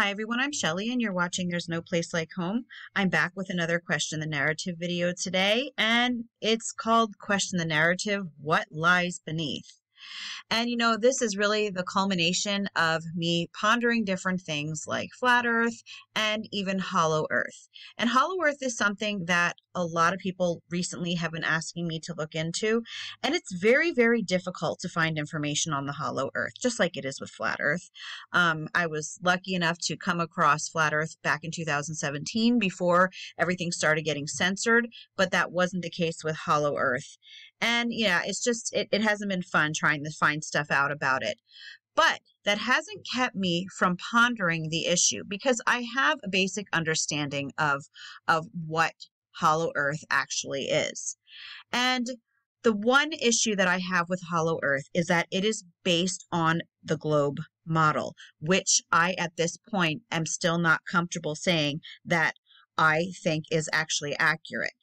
Hi everyone, I'm Shelly and you're watching There's No Place Like Home. I'm back with another Question the Narrative video today, and it's called Question the Narrative, What Lies Beneath? And this is really the culmination of me pondering different things like flat earth and even hollow earth. And hollow earth is something that a lot of people recently have been asking me to look into. And it's very, very difficult to find information on the hollow earth, just like it is with flat earth. I was lucky enough to come across flat earth back in 2017 before everything started getting censored, but that wasn't the case with hollow earth. And yeah, it's just, it hasn't been fun trying to find stuff out about it. But that hasn't kept me from pondering the issue because I have a basic understanding of what hollow earth actually is. And the one issue that I have with hollow earth is that it is based on the globe model, which I, at this point, am still not comfortable saying that I think is actually accurate.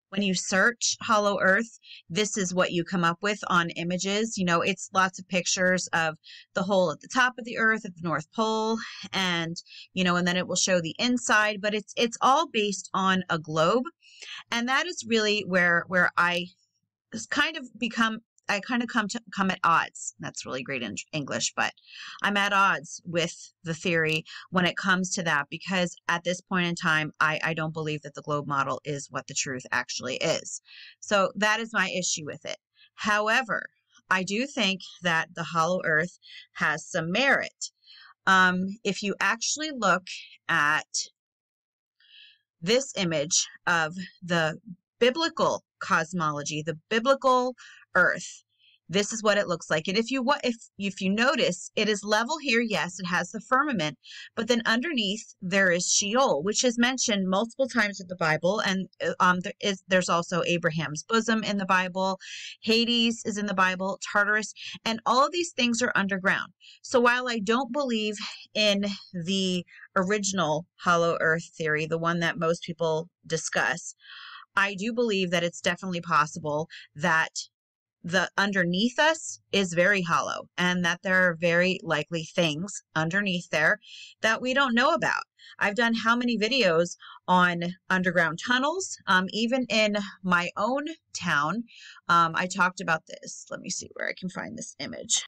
When you search hollow earth, this is what you come up with on images. It's lots of pictures of the hole at the top of the earth at the North Pole, and and then it will show the inside, but it's all based on a globe. And that is really where I kind of come at odds. That's really great in English, but I'm at odds with the theory when it comes to that, because at this point in time, I don't believe that the globe model is what the truth actually is. So that is my issue with it. However, I do think that the hollow earth has some merit. If you actually look at this image of the biblical cosmology, the biblical earth, this is what it looks like. And if you notice, it is level here. Yes, it has the firmament, but then underneath there is Sheol, which is mentioned multiple times in the Bible. And there's also Abraham's bosom in the Bible. Hades is in the Bible, Tartarus, and all of these things are underground. So while I don't believe in the original hollow earth theory, the one that most people discuss, I do believe that it's definitely possible that the underneath us is very hollow and that there are very likely things underneath there that we don't know about. I've done how many videos on underground tunnels, even in my own town. I talked about this. Let me see where I can find this image.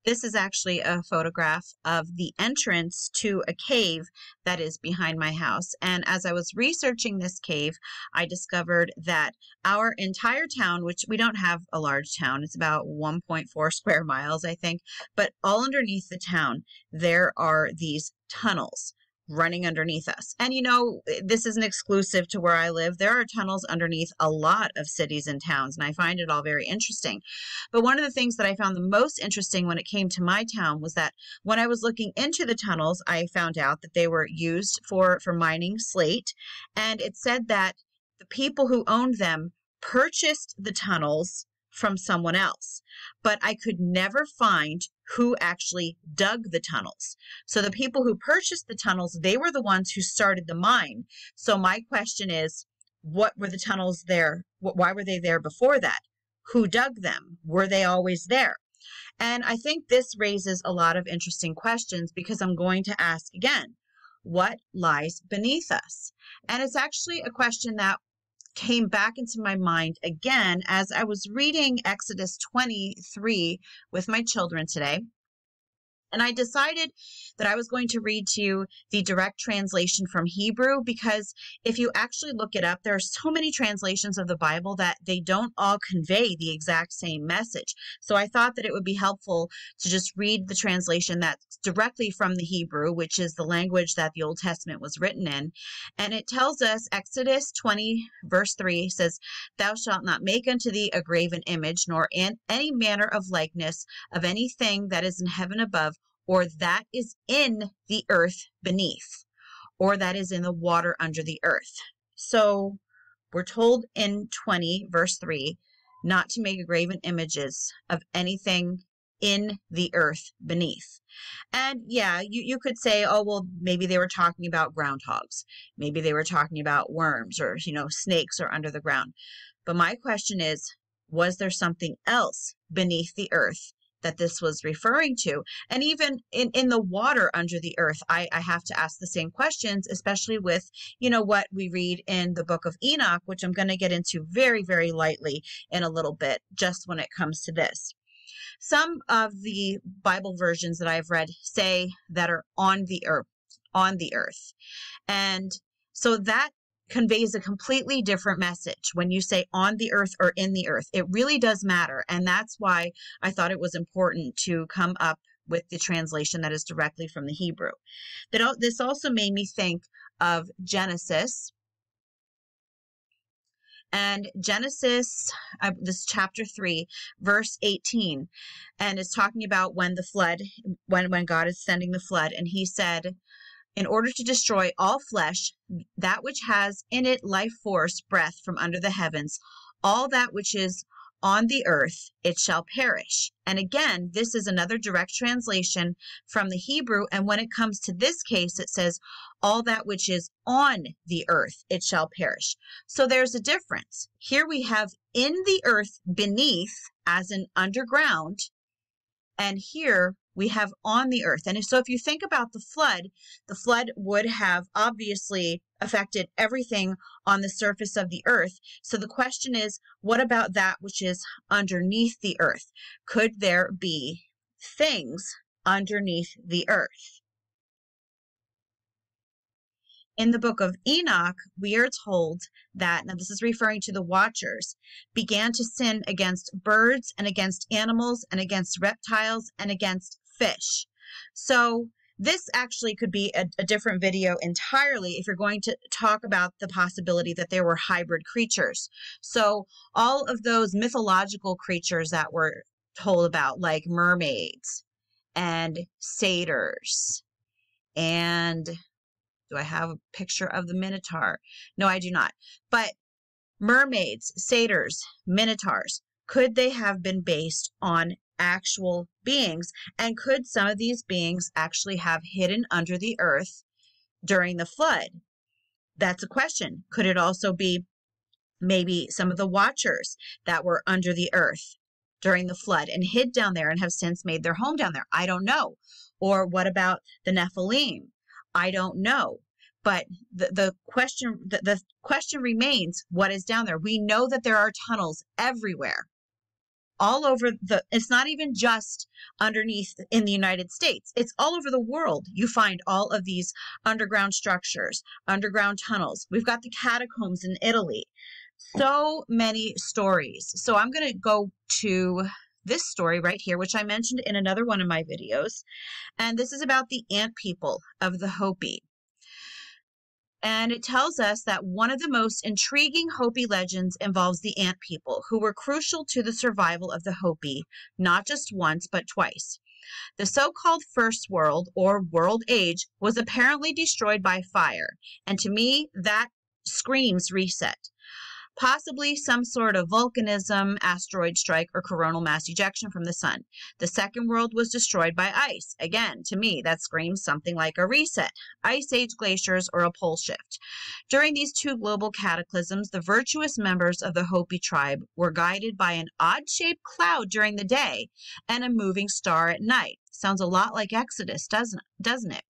This is actually a photograph of the entrance to a cave that is behind my house. And as I was researching this cave, I discovered that our entire town, which we don't have a large town, it's about 1.4 square miles, I think, but all underneath the town, there are these tunnels running underneath us. And this isn't exclusive to where I live. There are tunnels underneath a lot of cities and towns, and I find it all very interesting. But one of the things that I found the most interesting when it came to my town was that when I was looking into the tunnels, I found out that they were used for mining slate. And it said that the people who owned them purchased the tunnels from someone else, but I could never find who actually dug the tunnels. So the people who purchased the tunnels, they were the ones who started the mine. So my question is, what were the tunnels there? Why were they there before that? Who dug them? Were they always there? And I think this raises a lot of interesting questions, because I'm going to ask again, what lies beneath us? And it's actually a question that came back into my mind again as I was reading Exodus 23 with my children today. And I decided that I was going to read to you the direct translation from Hebrew, because if you actually look it up, there are so many translations of the Bible that they don't all convey the exact same message. So I thought that it would be helpful to just read the translation that's directly from the Hebrew, which is the language that the Old Testament was written in. And it tells us, Exodus 20 verse 3 says, "Thou shalt not make unto thee a graven image, nor in any manner of likeness of anything that is in heaven above, or that is in the earth beneath, or that is in the water under the earth." So we're told in 20 verse 3 not to make graven images of anything in the earth beneath. And yeah, you could say, oh, well, maybe they were talking about groundhogs. Maybe they were talking about worms, or, snakes are under the ground. But my question is, was there something else beneath the earth that this was referring to. And even in the water under the earth, I have to ask the same questions, especially with, what we read in the book of Enoch, which I'm going to get into very, very lightly in a little bit, just when it comes to this. Some of the Bible versions that I've read say that are on the earth. And so that conveys a completely different message when you say on the earth or in the earth. It really does matter. And that's why I thought it was important to come up with the translation that is directly from the Hebrew. This also made me think of Genesis. And Genesis, this chapter 3, verse 18, and it's talking about when the flood, when God is sending the flood, and he said, in order to destroy all flesh, that which has in it life force, breath from under the heavens, all that which is on the earth, it shall perish. And again, this is another direct translation from the Hebrew. And when it comes to this case, it says, all that which is on the earth, it shall perish. So there's a difference. Here we have in the earth beneath, as in underground, and here we have on the earth. And so if you think about the flood would have obviously affected everything on the surface of the earth. So the question is, what about that which is underneath the earth? Could there be things underneath the earth? In the book of Enoch, we are told that, now this is referring to the watchers, began to sin against birds and against animals and against reptiles and against fish. So this actually could be a different video entirely if you're going to talk about the possibility that there were hybrid creatures. So all of those mythological creatures that we're told about, like mermaids and satyrs, and do I have a picture of the Minotaur? No, I do not. But mermaids, satyrs, minotaurs, could they have been based on actual beings? And could some of these beings actually have hidden under the earth during the flood? That's a question. Could it also be maybe some of the watchers that were under the earth during the flood and hid down there and have since made their home down there? I don't know. Or what about the Nephilim? I don't know. But the question remains, what is down there? We know that there are tunnels everywhere, all over it's not even just underneath in the United States. It's all over the world. You find all of these underground structures, underground tunnels. We've got the catacombs in Italy. So many stories. So I'm going to go to this story right here, which I mentioned in another one of my videos. And this is about the ant people of the Hopi. And it tells us that one of the most intriguing Hopi legends involves the ant people, who were crucial to the survival of the Hopi, not just once, but twice. The so-called First World, or World Age, was apparently destroyed by fire. And to me, that screams reset. Possibly some sort of volcanism, asteroid strike, or coronal mass ejection from the sun. The second world was destroyed by ice. Again, to me, that screams something like a reset, ice age glaciers, or a pole shift. During these two global cataclysms, the virtuous members of the Hopi tribe were guided by an odd-shaped cloud during the day and a moving star at night. Sounds a lot like Exodus, doesn't it?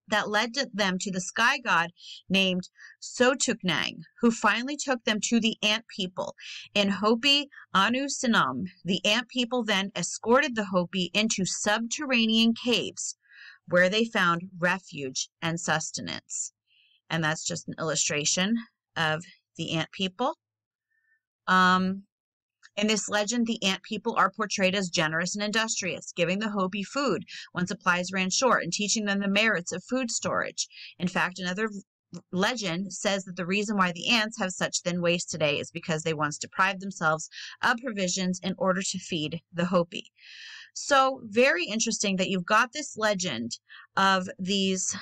That led them to the sky god named Sotuknang, who finally took them to the ant people. In Hopi Anu Sinam, the ant people then escorted the Hopi into subterranean caves, where they found refuge and sustenance. And that's just an illustration of the ant people. In this legend, the ant people are portrayed as generous and industrious, giving the Hopi food when supplies ran short and teaching them the merits of food storage. In fact, another legend says that the reason why the ants have such thin waist today is because they once deprived themselves of provisions in order to feed the Hopi. So very interesting that you've got this legend of these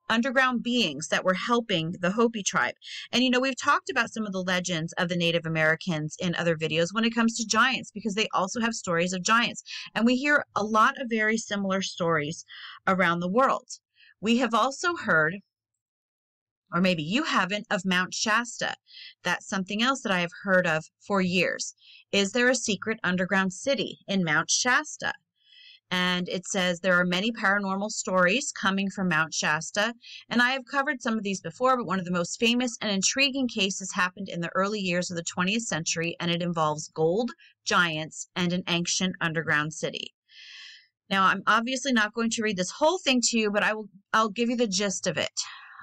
underground beings that were helping the Hopi tribe. And, we've talked about some of the legends of the Native Americans in other videos when it comes to giants, because they also have stories of giants. And we hear a lot of very similar stories around the world. We have also heard or maybe you haven't, of Mount Shasta. That's something else that I have heard of for years. Is there a secret underground city in Mount Shasta? And it says there are many paranormal stories coming from Mount Shasta. And I have covered some of these before, but one of the most famous and intriguing cases happened in the early years of the 20th century, and it involves gold, giants, and an ancient underground city. Now, I'm obviously not going to read this whole thing to you, but I'll give you the gist of it.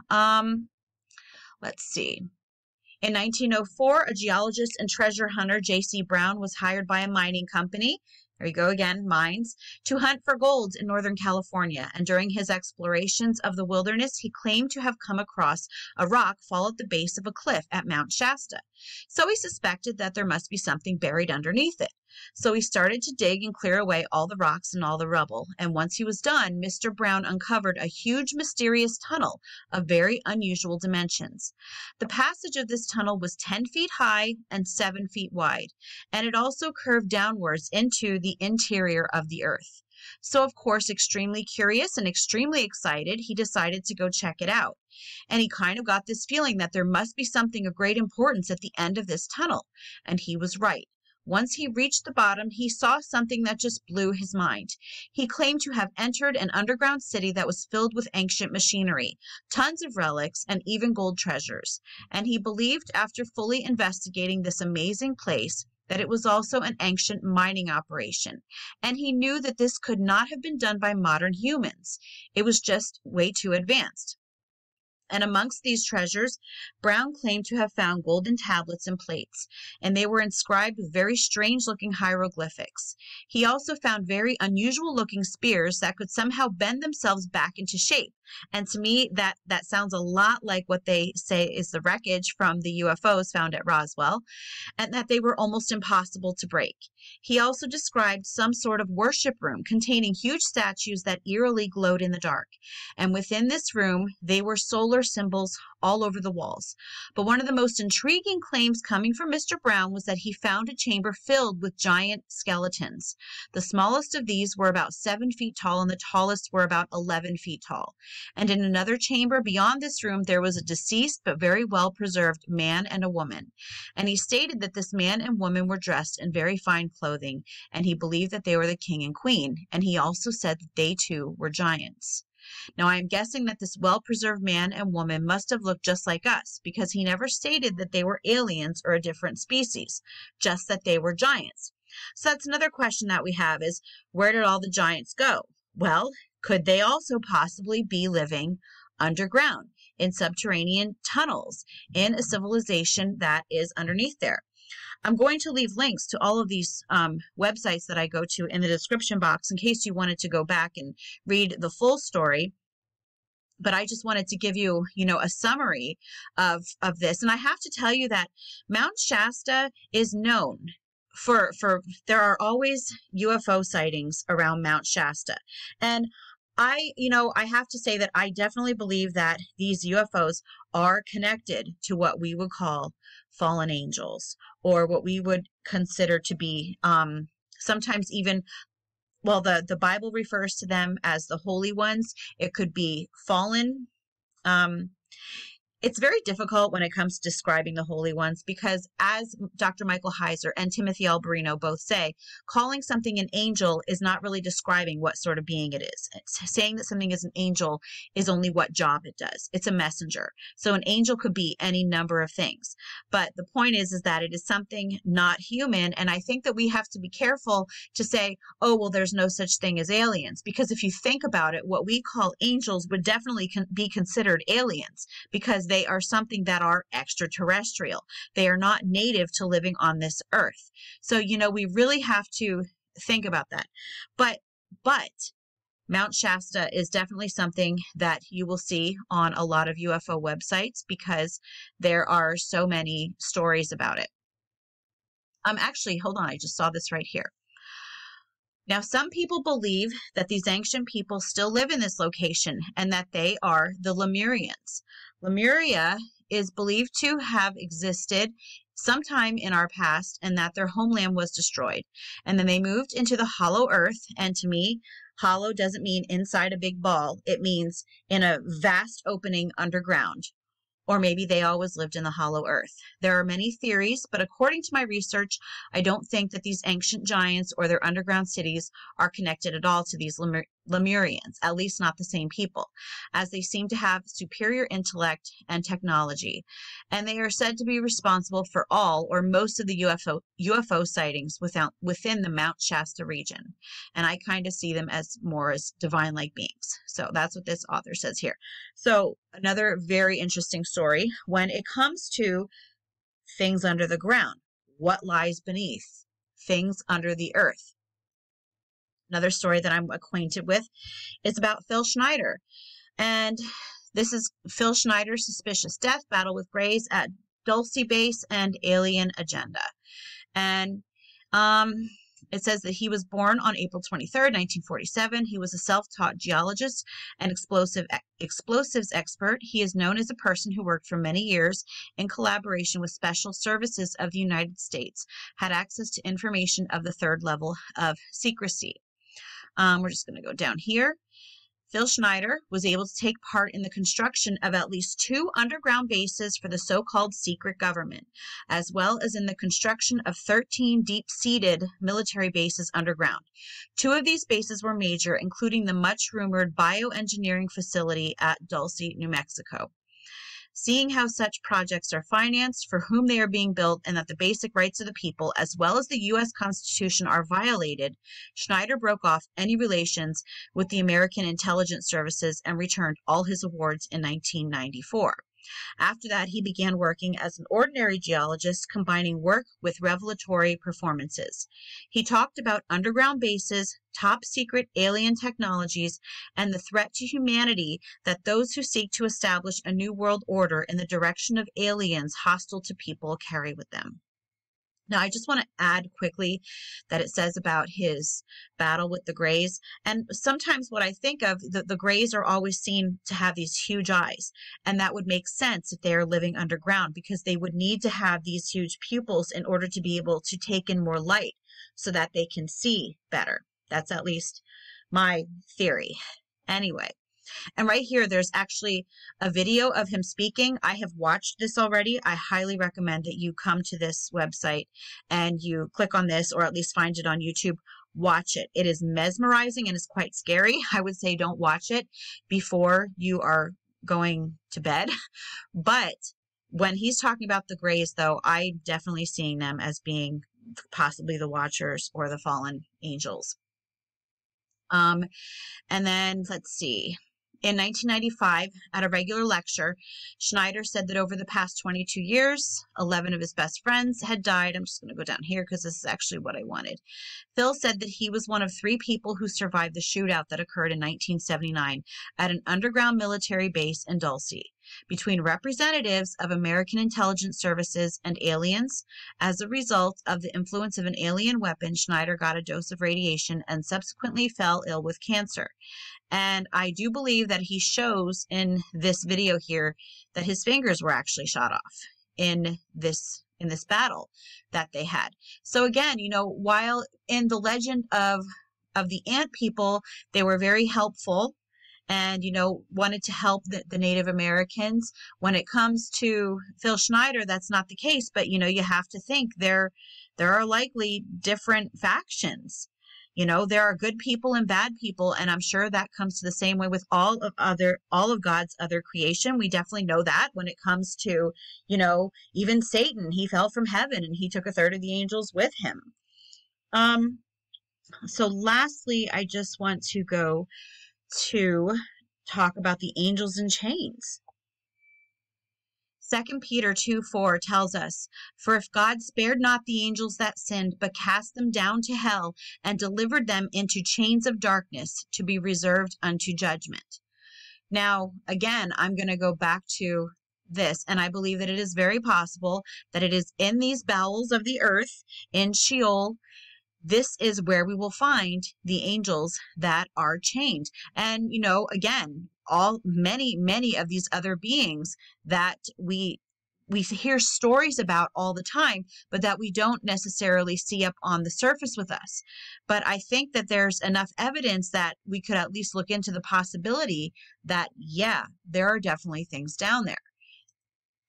Let's see. In 1904, a geologist and treasure hunter, J.C. Brown, was hired by a mining company, there you go again, mines, to hunt for gold in Northern California. And during his explorations of the wilderness, he claimed to have come across a rock fall at the base of a cliff at Mount Shasta. So he suspected that there must be something buried underneath it. So he started to dig and clear away all the rocks and all the rubble. And once he was done, Mr. Brown uncovered a huge, mysterious tunnel of very unusual dimensions. The passage of this tunnel was 10 feet high and 7 feet wide, and it also curved downwards into the interior of the earth. So, of course, extremely curious and extremely excited, he decided to go check it out. And he kind of got this feeling that there must be something of great importance at the end of this tunnel. And he was right. Once he reached the bottom, he saw something that just blew his mind. He claimed to have entered an underground city that was filled with ancient machinery, tons of relics, and even gold treasures. And he believed, after fully investigating this amazing place, that it was also an ancient mining operation. And he knew that this could not have been done by modern humans. It was just way too advanced. And amongst these treasures, Brown claimed to have found golden tablets and plates, and they were inscribed with very strange-looking hieroglyphics. He also found very unusual-looking spears that could somehow bend themselves back into shape. And to me, that sounds a lot like what they say is the wreckage from the UFOs found at Roswell, and that they were almost impossible to break. He also described some sort of worship room containing huge statues that eerily glowed in the dark. And within this room, they were solar symbols all over the walls. But one of the most intriguing claims coming from Mr. Brown was that he found a chamber filled with giant skeletons. The smallest of these were about 7 feet tall, and the tallest were about 11 feet tall. And in another chamber beyond this room, there was a deceased but very well preserved man and a woman. And he stated that this man and woman were dressed in very fine clothing, and he believed that they were the king and queen. And he also said that they too were giants. Now, I am guessing that this well-preserved man and woman must have looked just like us, because he never stated that they were aliens or a different species, just that they were giants. So that's another question that we have is, where did all the giants go? Well, could they also possibly be living underground in subterranean tunnels in a civilization that is underneath there? I'm going to leave links to all of these websites that I go to in the description box in case you wanted to go back and read the full story. But I just wanted to give you, a summary of this. And I have to tell you that Mount Shasta is known for there are always UFO sightings around Mount Shasta. And I have to say that I definitely believe that these UFOs are connected to what we would call fallen angels, or what we would consider to be sometimes even, well, the Bible refers to them as the holy ones. It could be fallen. It's very difficult when it comes to describing the holy ones because, as Dr. Michael Heiser and Timothy Alberino both say, calling something an angel is not really describing what sort of being it is. It's saying that something is an angel is only what job it does. It's a messenger. So an angel could be any number of things. But the point is that it is something not human. And I think that we have to be careful to say, oh, well, there's no such thing as aliens. Because if you think about it, what we call angels would definitely be considered aliens, because they are something that are extraterrestrial. They are not native to living on this earth. So, we really have to think about that. But Mount Shasta is definitely something that you will see on a lot of UFO websites because there are so many stories about it. Actually, hold on. I just saw this right here. Now, some people believe that these ancient people still live in this location and that they are the Lemurians. Lemuria is believed to have existed sometime in our past and that their homeland was destroyed. And then they moved into the hollow earth. And to me, hollow doesn't mean inside a big ball. It means in a vast opening underground. Or maybe they always lived in the hollow earth. There are many theories, but according to my research, I don't think that these ancient giants or their underground cities are connected at all to these Lemurians, at least not the same people, as they seem to have superior intellect and technology. And they are said to be responsible for all or most of the UFO sightings within the Mount Shasta region. And I kind of see them as more as divine-like beings. So that's what this author says here. So another very interesting story when it comes to things under the ground. What lies beneath? Things under the earth. Another story that I'm acquainted with is about Phil Schneider. And this is Phil Schneider's suspicious death, battle with Greys at Dulce Base, and alien agenda. And it says that he was born on April 23rd, 1947. He was a self-taught geologist and explosives expert. He is known as a person who worked for many years in collaboration with special services of the United States, had access to information of the third level of secrecy. We're just going to go down here. Phil Schneider was able to take part in the construction of at least 2 underground bases for the so-called secret government, as well as in the construction of 13 deep-seated military bases underground. 2 of these bases were major, including the much-rumored bioengineering facility at Dulce, New Mexico. Seeing how such projects are financed, for whom they are being built, and that the basic rights of the people, as well as the U.S. Constitution, are violated, Schneider broke off any relations with the American intelligence services and returned all his awards in 1994. After that, he began working as an ordinary geologist, combining work with revelatory performances. He talked about underground bases, top secret alien technologies, and the threat to humanity that those who seek to establish a new world order in the direction of aliens hostile to people carry with them. Now, I just want to add quickly that it says about his battle with the Greys. And sometimes what I think of, the Greys are always seen to have these huge eyes. And that would make sense if they are living underground, because they would need to have these huge pupils in order to be able to take in more light so that they can see better. That's at least my theory. Anyway. And right here, there's actually a video of him speaking. I have watched this already. I highly recommend that you come to this website and you click on this, or at least find it on YouTube. Watch it. It is mesmerizing and it's quite scary. I would say don't watch it before you are going to bed. But when he's talking about the Greys, though, I'm definitely seeing them as being possibly the Watchers or the fallen angels. And then let's see. In 1995, at a regular lecture, Schneider said that over the past 22 years, 11 of his best friends had died. I'm just going to go down here because this is actually what I wanted. Phil said that he was one of 3 people who survived the shootout that occurred in 1979 at an underground military base in Dulce between representatives of American intelligence services and aliens. As a result of the influence of an alien weapon, Schneider got a dose of radiation and subsequently fell ill with cancer. And I do believe that he shows in this video here that his fingers were actually shot off in this battle that they had. So again, you know, while in the legend of the ant people, they were very helpful and, you know, wanted to help the Native Americans. When it comes to Phil Schneider, that's not the case. But, you know, you have to think there are likely different factions. You know, there are good people and bad people, and I'm sure that comes to the same way with all of God's other creation. We definitely know that when it comes to, you know, even Satan, he fell from heaven and he took a third of the angels with him. So lastly, I just want to go to talk about the angels in chains. 2 Peter 2:4 tells us, "For if God spared not the angels that sinned, but cast them down to hell, and delivered them into chains of darkness, to be reserved unto judgment." Now, again, I'm going to go back to this, and I believe that it is very possible that it is in these bowels of the earth, in Sheol. This is where we will find the angels that are chained. And, you know, again, many of these other beings that we hear stories about all the time, but that we don't necessarily see up on the surface with us. But I think that there's enough evidence that we could at least look into the possibility that, yeah, there are definitely things down there.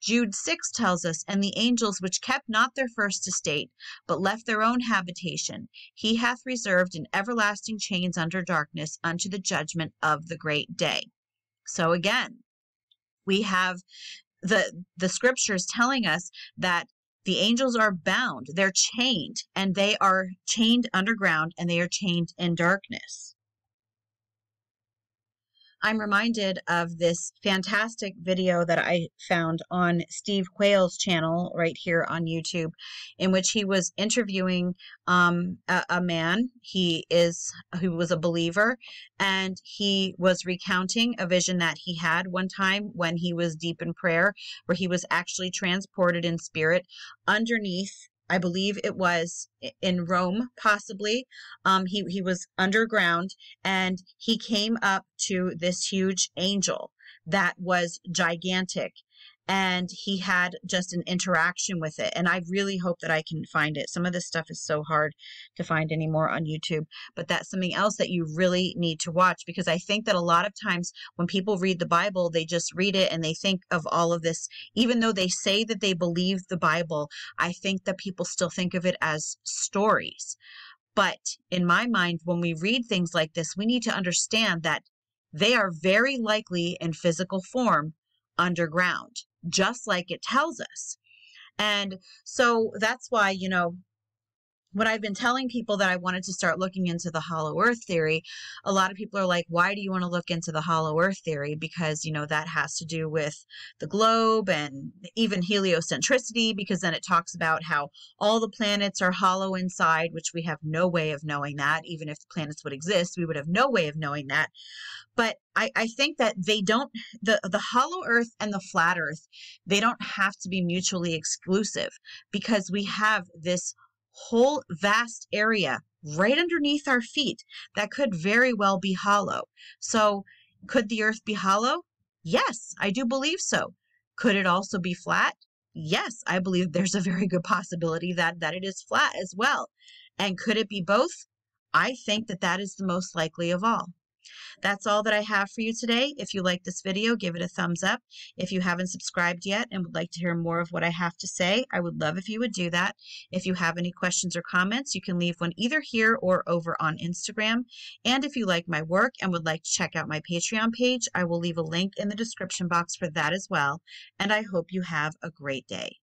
Jude 6 tells us, and the angels which kept not their first estate, but left their own habitation, he hath reserved in everlasting chains under darkness unto the judgment of the great day. So again, we have the scriptures telling us that the angels are bound, they're chained, and they are chained underground, and they are chained in darkness. I'm reminded of this fantastic video that I found on Steve Quayle's channel right here on YouTube, in which he was interviewing a man. He was a believer, and he was recounting a vision that he had one time when he was deep in prayer, where he was actually transported in spirit underneath, I believe it was in Rome, possibly. He was underground, and he came up to this huge angel that was gigantic, and he had just an interaction with it. And I really hope that I can find it. Some of this stuff is so hard to find anymore on YouTube, but that's something else that you really need to watch, because I think that a lot of times when people read the Bible, they just read it and they think of all of this. Even though they say that they believe the Bible, I think that people still think of it as stories. But in my mind, when we read things like this, we need to understand that they are very likely in physical form underground, just like it tells us. And so that's why, when I've been telling people that I wanted to start looking into the hollow earth theory, a lot of people are like, why do you want to look into the hollow earth theory? Because, that has to do with the globe and even heliocentricity, because then it talks about how all the planets are hollow inside, which we have no way of knowing that. Even if the planets would exist, we would have no way of knowing that. But I think that they don't, the hollow earth and the flat earth, they don't have to be mutually exclusive, because we have this whole vast area right underneath our feet that could very well be hollow. So could the earth be hollow? Yes, I do believe so. Could it also be flat? Yes, I believe there's a very good possibility that it is flat as well. And could it be both? I think that is the most likely of all. That's all that I have for you today. If you like this video, give it a thumbs up. If you haven't subscribed yet and would like to hear more of what I have to say, I would love if you would do that. If you have any questions or comments, you can leave one either here or over on Instagram. And if you like my work and would like to check out my Patreon page, I will leave a link in the description box for that as well. And I hope you have a great day.